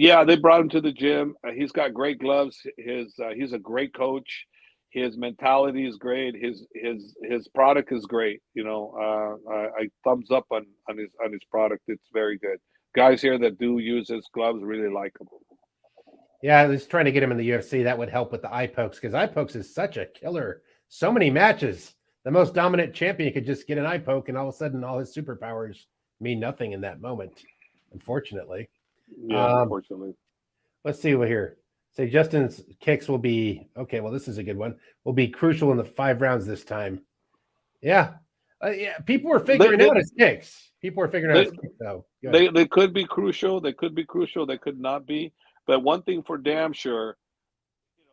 Yeah, they brought him to the gym. He's got great gloves. He's a great coach. His mentality is great. His product is great. I thumbs up on his product. It's very good. Guys here that do use his gloves really like him. Yeah, I was trying to get him in the UFC. That would help with the eye pokes because eye pokes is such a killer. So many matches. The most dominant champion could just get an eye poke, and all of a sudden, all his superpowers mean nothing in that moment. Unfortunately. Yeah, Um, unfortunately. let's see what here. Say Justin's kicks will be okay. Well, this is a good one. Will be crucial in the 5 rounds this time. Yeah, yeah. People were They figuring they out his kicks. People were figuring out they his kicks. Though. Good. they could be crucial. They could be crucial. They could not be. But one thing for damn sure,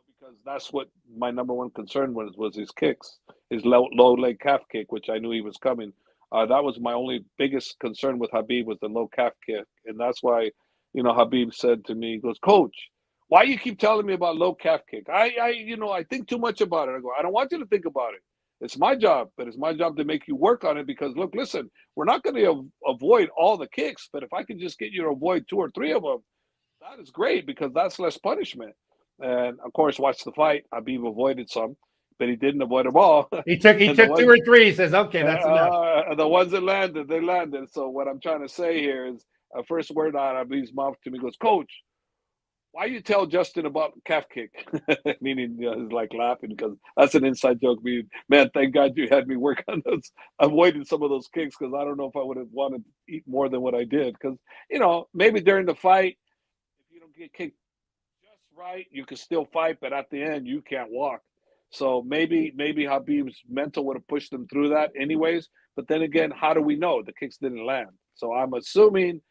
because that's what my number one concern was his kicks, his low leg calf kick, which I knew he was coming. That was my only biggest concern with Habib was the low calf kick, and that's why, Habib said to me, he goes, "Coach, why you keep telling me about low calf kick? I think too much about it." I go, "I don't want you to think about it. It's my job, but it's my job to make you work on it because look, listen, we're not going to avoid all the kicks, but if I can just get you to avoid two or three of them, that is great because that's less punishment." And of course, watch the fight. Habib avoided some, but he didn't avoid them all. He and the took two ones, or three. He says, "Okay, that's enough." the ones that landed, they landed. So what I'm trying to say here is, first word out of Habib's mouth to me goes, "Coach, why you tell Justin about calf kick?" Meaning, he's like laughing because that's an inside joke. Meaning, man, thank God you had me work on those, avoiding some of those kicks because I don't know if I would have wanted to eat more than what I did. Because maybe during the fight, if you don't get kicked just right, you can still fight, but at the end, you can't walk. So maybe Habib's mental would have pushed him through that anyways. But then again, how do we know the kicks didn't land? So I'm assuming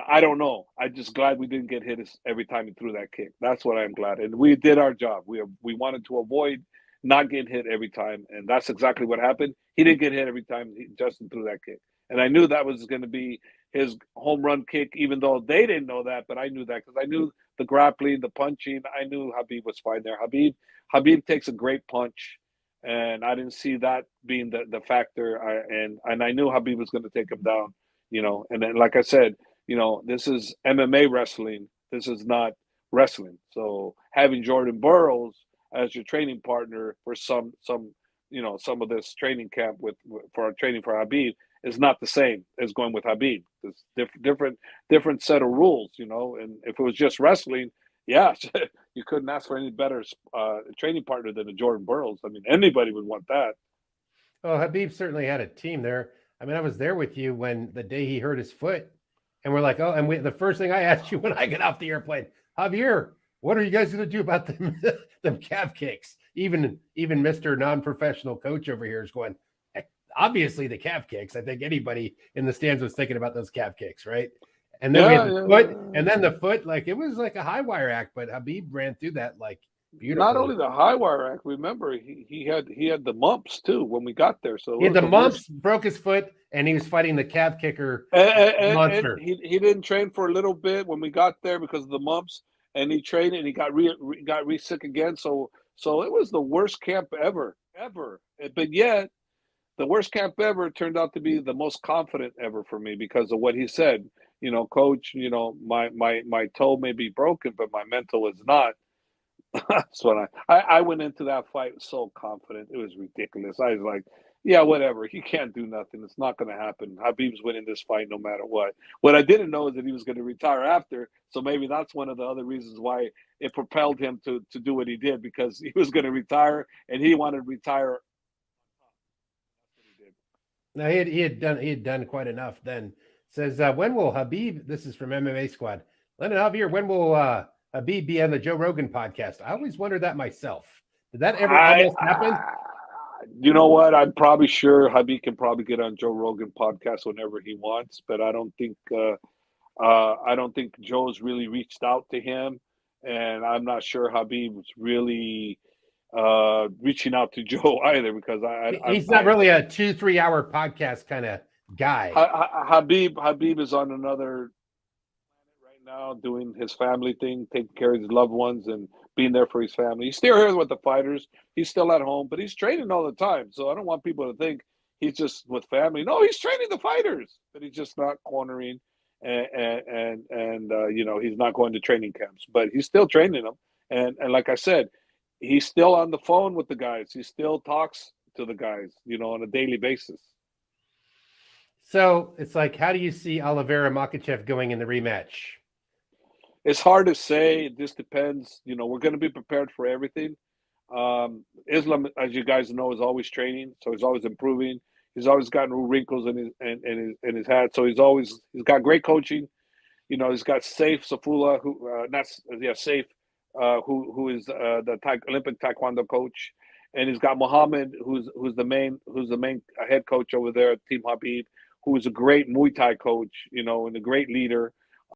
I don't know. I'm just glad we didn't get hit every time he threw that kick. That's what I'm glad, and we did our job. We wanted to avoid not getting hit every time, and that's exactly what happened. He didn't get hit every time Justin threw that kick, and I knew that was going to be his home run kick, even though they didn't know that. But I knew that because I knew the grappling, the punching. I knew Habib was fine there. Habib takes a great punch, and I didn't see that being the factor. And I knew Habib was going to take him down. And then like I said, this is MMA wrestling. This is not wrestling. So having Jordan Burroughs as your training partner for some of this training camp for our training for Habib is not the same as going with Habib. It's different set of rules, And if it was just wrestling, yeah, you couldn't ask for any better training partner than a Jordan Burroughs. I mean, anybody would want that. Well, Habib certainly had a team there. I mean, I was there with you when the day he hurt his foot, and we're like, "Oh," and the first thing I asked you when I get off the airplane, Javier, what are you guys going to do about them calf kicks? Even Mr. Non-professional coach over here is going, obviously the calf kicks. I think anybody in the stands was thinking about those calf kicks, right? And then we had the foot, and then the foot, like it was like a high wire act, but Habib ran through that like beautifully. Not only the high wire act, remember he had the mumps too when we got there. So He it had was the the mumps, worst. broke his foot, and he was fighting the calf kicker And monster. he didn't train for a little bit when we got there because of the mumps, and he trained and he got re sick again. So it was the worst camp ever. But yet the worst camp ever turned out to be the most confident ever for me because of what he said. Coach, my toe may be broken, but my mental is not. That's what I went into that fight so confident. It was ridiculous. I was like, yeah, whatever. He can't do nothing. It's not going to happen. Habib's winning this fight no matter what. What I didn't know is that he was going to retire after. So maybe that's one of the other reasons why it propelled him to do what he did because he was going to retire and he wanted to retire. That's what he did. Now he had done quite enough. Then says when will Habib? This is from MMA Squad. Lennon Javier, when will Habib be on the Joe Rogan podcast? I always wondered that myself. Did that ever almost happen? You know what? I'm probably sure Habib can probably get on Joe Rogan podcast whenever he wants, but I don't think Joe's really reached out to him, and I'm not sure Habib's really reaching out to Joe either because He's not really a 2-3 hour podcast kind of guy. Habib is on another planet right now doing his family thing, taking care of his loved ones and being there for his family. He's still here with the fighters. He's still at home, but he's training all the time. So I don't want people to think he's just with family. No, he's training the fighters, but he's just not cornering. and he's not going to training camps, but he's still training them. And like I said, he's still on the phone with the guys. He still talks to the guys, on a daily basis. So it's like, how do you see Oliveira Makachev going in the rematch? It's hard to say. It just depends. We're going to be prepared for everything. Islam, as you guys know, is always training, so he's always improving. He's always got new wrinkles in his hat. So he's got great coaching. He's got Saif Safula, who not yeah Saif, who is the Olympic Taekwondo coach, and he's got Muhammad, who's the main head coach over there at Team Habib, who is a great Muay Thai coach, and a great leader.